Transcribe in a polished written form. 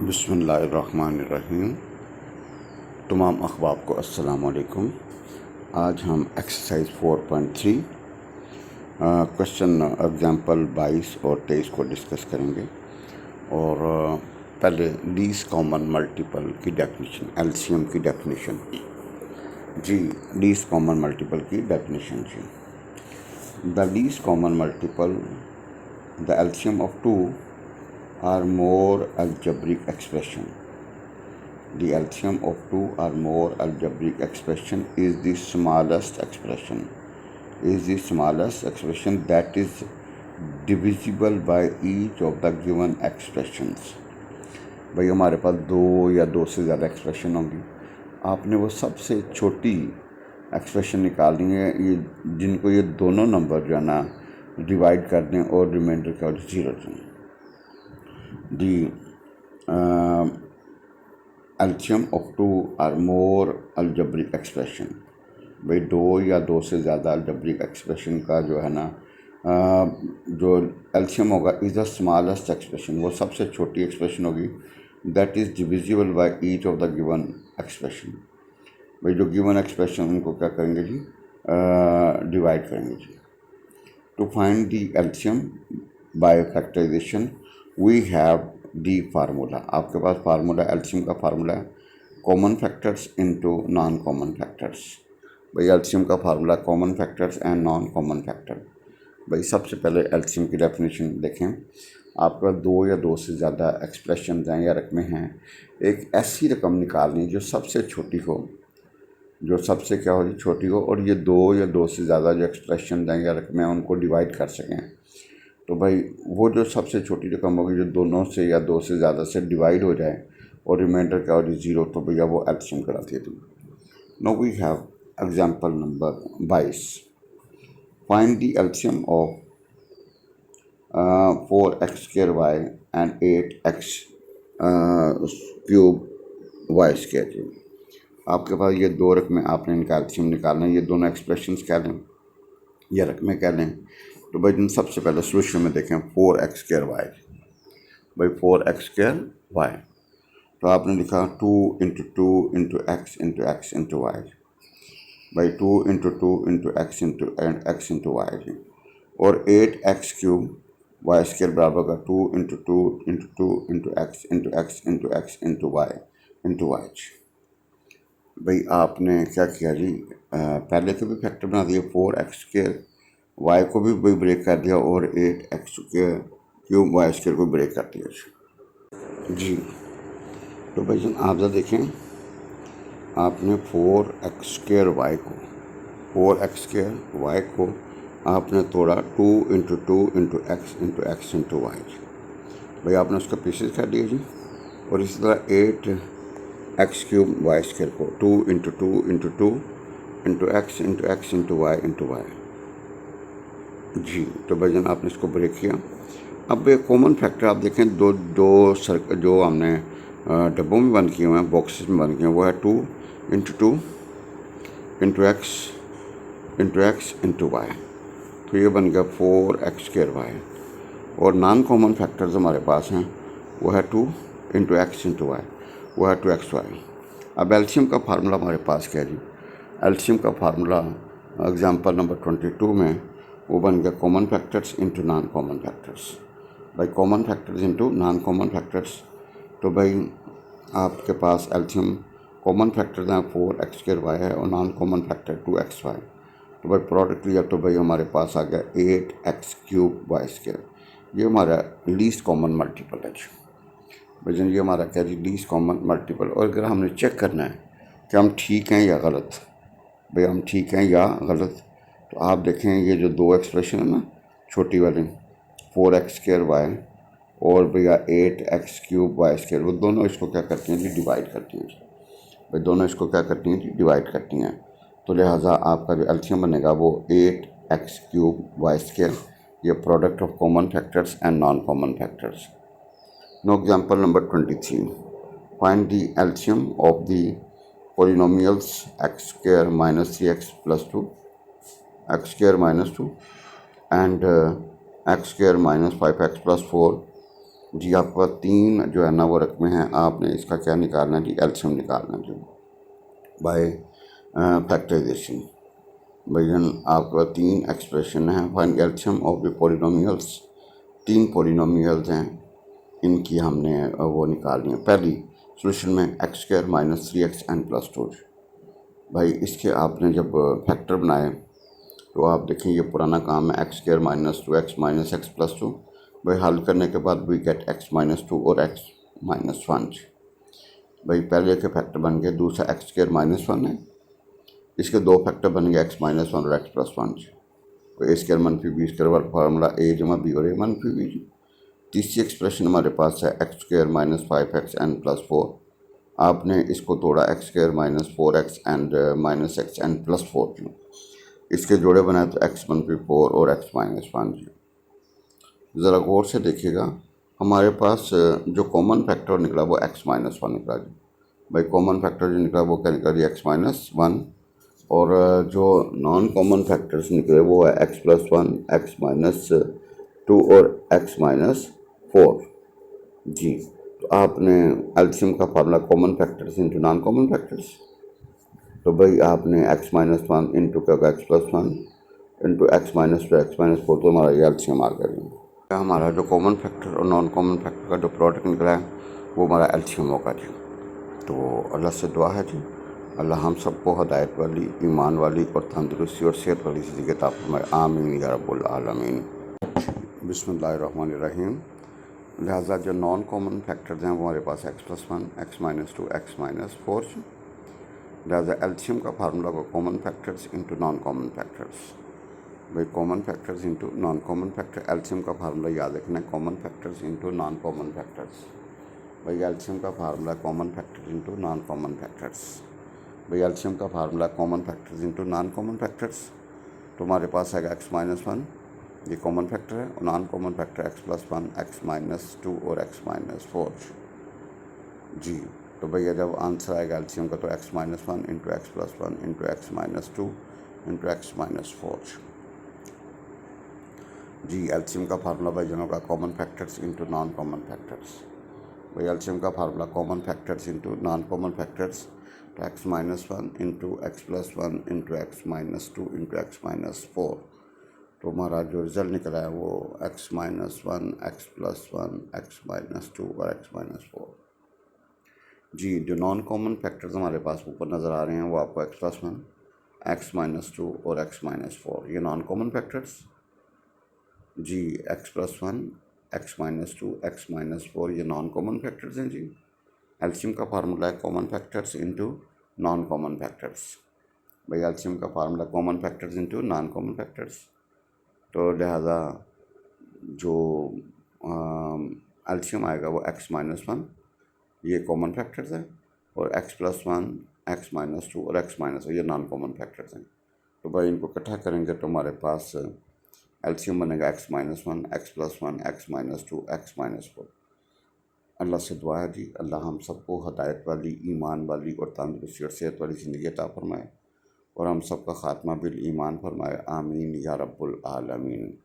बिस्मिल्लाहिर्रहमानिर्रहीम। तमाम अहबाब को अस्सलाम वालेकुम। आज हम एक्सरसाइज 4.3 क्वेश्चन एग्जाम्पल 22 और 23 को डिस्कस करेंगे। और पहले लीस्ट कॉमन मल्टीपल की डेफिनेशन, एलसीएम की डेफिनेशन जी। लीस्ट कॉमन मल्टीपल की डेफिनेशन जी। The least common multiple, the LCM of two are more algebraic expression. The LCM of two or more algebraic expression is the smallest expression. Is the smallest expression that is divisible by each of the given expressions. भाई हमारे पास दो या दो से ज़्यादा expression होंगी। आपने वो सबसे छोटी एक्सप्रेशन निकालनी है, ये जिनको ये दोनों नंबर जो है ना डिवाइड कर दें और रिमाइंडर का जीरो दें। The LCM of two or more algebraic expression, भाई दो या दो से ज़्यादा algebraic expression का जो है ना जो LCM होगा इज़ द स्मॉलेस्ट एक्सप्रेशन, वो सबसे छोटी एक्सप्रेशन होगी। That is divisible by each of the given expression. भाई जो गिवन एक्सप्रेशन उनको क्या करेंगे जी, डिवाइड करेंगे जी। To find the LCM by factorization we have the formula. आपके पास फार्मूला, एलसीएम का फार्मूला है common factors into non common factors. भाई एलसीएम का formula common factors and non common factor. भाई सबसे पहले एलसीएम की डेफिनेशन देखें। आपका दो या दो से ज़्यादा एक्सप्रेशन हैं या रकमें हैं, एक ऐसी रकम निकालनी जो सबसे छोटी हो, जो सबसे क्या हो छोटी हो, और ये दो या दो से ज़्यादा जो एक्सप्रेशन हैं या रकमें हैं उनको डिवाइड कर सकें। तो भाई वो जो सबसे छोटी रकम होगी जो दोनों से या दो से ज़्यादा से डिवाइड हो जाए और रिमाइंडर क्या हो जीरो, तो भैया वो एलसीएम कराती है। Now we have example number 22। Find the LCM of 4x² y and 8x cube y²। आपके पास ये दो रकमें, आपने इनका एलसीएम निकालना है। ये दोनों एक्सप्रेशंस कह लें या रकमें कह लें। तो भाई सबसे पहले सोल्यूशन में देखें 4x² y। भाई 4x² y, तो आपने लिखा 2 into two into x into x into y. भाई 2 into two into x into वाई। और 8x³ y² बराबर का 2 into two into two into x into x into x into y into y. भाई आपने क्या किया जी, पहले के भी फैक्टर बना दिए, 4x² y को भी ब्रेक कर दिया और 8x³ y² को ब्रेक कर दिया जी। तो भाई आप जरा देखें, आपने 4x² y को आपने तोड़ा 2 into two into x into y. भाई आपने उसका पीसेस कर दिया जी। और इसी तरह 8x³ y² को 2 into two into two into x into y जी। तो भाईजान आपने इसको ब्रेक किया। अब एक कॉमन फैक्टर आप देखें, दो सर्कल जो हमने डब्बों में बंद किए हुए हैं, बॉक्सेस में बंद किए हैं, वो है 2 into two into x into y. तो ये बन गया 4x² y। और नॉन कॉमन फैक्टर्स हमारे पास हैं, वो है 2 इंटू एक्स इंटू वाई, वो है 2xy। अब एलसीएम का फार्मूला हमारे पास क्या है जी, एलसीएम का फार्मूला एग्जाम्पल नंबर 22 में वो बन गया common factors into non common factors. भाई common factors into non common factors. तो भाई आपके पास एलसीएम कॉमन फैक्टर्स हैं 4x² y है और नॉन कॉमन फैक्टर 2xy। तो भाई प्रोडक्ट लिया तो भाई हमारे पास आ गया 8x³ y²। ये हमारा लीस्ट कॉमन मल्टीपल है जी। भाई ये हमारा क्या जी, लीस्ट कॉमन मल्टीपल। और अगर हमने चेक करना है कि हम ठीक हैं या गलत, भाई हम ठीक हैं या गलत, तो आप देखें ये जो दो एक्सप्रेशन है ना छोटी वाली 4x² y और भैया 8x³ y², वो दोनों इसको क्या करती हैं जी, डिवाइड करती हैं। भाई दोनों इसको क्या करती हैं जी, डिवाइड करती हैं। तो लिहाजा आपका जो एलसीएम बनेगा वो 8x³ y²। ये product of common factors and non common factors. Know example number 23। Find the LCM of the polynomials x² minus 3x plus 2, x² minus 2 and x² minus 5x plus 4 जी आपके पास 3 जो है ना वो रकमें हैं, आपने इसका क्या निकालना है जी, एलसीएम निकालना है जी बाय फैक्टराइजेशन। भाईजान आपके पास 3 एक्सप्रेशन हैं, find LCM of the polynomials. 3 polynomials हैं, इनकी हमने वो निकालनी है। पहली सोल्यूशन में x² - 3x n + 2। भाई इसके आपने जब फैक्टर बनाए तो आप देखें ये पुराना काम है, x² - 2x - x + 2। भाई हल करने के बाद वी गेट x - 2 और x - 1। भाई पहले के फैक्टर बन गए, दूसरा x² - 1 है, इसके 2 फैक्टर बन गए x - 1 और x + 1। तो a² - b² फार्मूला a जमा b और a - b। तीसरी एक्सप्रेशन हमारे पास है x² - 5x n + 4। आपने इसको तोड़ा x² - 4x and -x n + 4 जो इसके जोड़े बनाए तो x - 4 और x - 1 जी। ज़रा गौर से देखिएगा, हमारे पास जो कॉमन फैक्टर निकला वो x - 1 निकला जी। भाई कॉमन फैक्टर जो निकला वो क्या निकला जी, x - 1। और जो नॉन कॉमन फैक्टर्स निकले वो है x + 1, x - 2 और x - 4 जी। तो आपने एलसीएम का formula common factors into non common factors, तो भाई आपने x - 1 इंटू क्या होगा x + 1 इंटू x - 2 x - 4, तो हमारा ये एलसीएम आ गया। हमारा जो कॉमन फैक्टर और नॉन कॉमन फैक्टर का जो प्रोडक्ट निकला है वो हमारा एलसीएम होगा जी। तो अल्लाह से दुआ है जी, अल्लाह हम सबको हदायत वाली, ईमान वाली और तंदुरुस्ती और सेहत वाली ज़िंदगी अता फरमाए, आमीन या रब्बुल आलमीन। बिस्मिल्लाहिर्रहमानिर्रहीम। लिहाजा जो नॉन कॉमन फैक्टर्स हैं वो हमारे पास x + 1, x - 2, x - 4। लिहाजा एलसीएम का फार्मूला को common factors into non common factors. भाई common factors into non common factor, LCM का फार्मूला याद रखना है, common factors into non common factors. भाई एलसीएम का formula common factors into non common factors. भाई एलसीएम का formula common factors into non common factors, तो हमारे पास आएगा x - 1, ये कॉमन फैक्टर है, और non common factor x + 1, x - 2 और x - 4 जी। तो भैया जब आंसर आएगा एलसीएम का तो x - 1 into x + 1 into x - 2 into x - 4 जी। एलसीएम का फार्मूला भाई जनों का common factors into non common factors. भाई एलसीएम का formula common factors into non common factors, तो x - 1 into x + 1 into x - 2 into x - 4। तो हमारा जो रिज़ल्ट निकला है वो x - 1, x + 1, x - 2 और x - 4 जी। जो नॉन कॉमन फैक्टर्स हमारे पास ऊपर नज़र आ रहे हैं वो आपको x + 1, x - 2 और x - 4 ये नॉन कॉमन फैक्टर्स जी। x + 1, x - 2, x - 4 ये नॉन कॉमन फैक्टर्स हैं जी। एलसीएम का फार्मूला है common factors into non common factors. भाई एलसीएम का formula common factors into non common factors, तो लिहाजा जो एलसीएम आएगा वो x - 1 ये कॉमन फैक्टर्स हैं, और x + 1, x - 2 और x - ये नॉन कॉमन फैक्टर्स हैं। तो भाई इनको इकट्ठा करेंगे तो हमारे पास एलसीएम बनेगा x - 1, x + 1, x - 2, x - 4। अल्लाह से दुआ है जी, अल्लाह हम सबको हदायत वाली, ईमान वाली और तंदुरुस्ती और सेहत वाली ज़िंदगी अता फरमाए, और हम सबका ख़ात्मा बिल ईमान फरमाए, आमीन या रब्बुल आलमीन।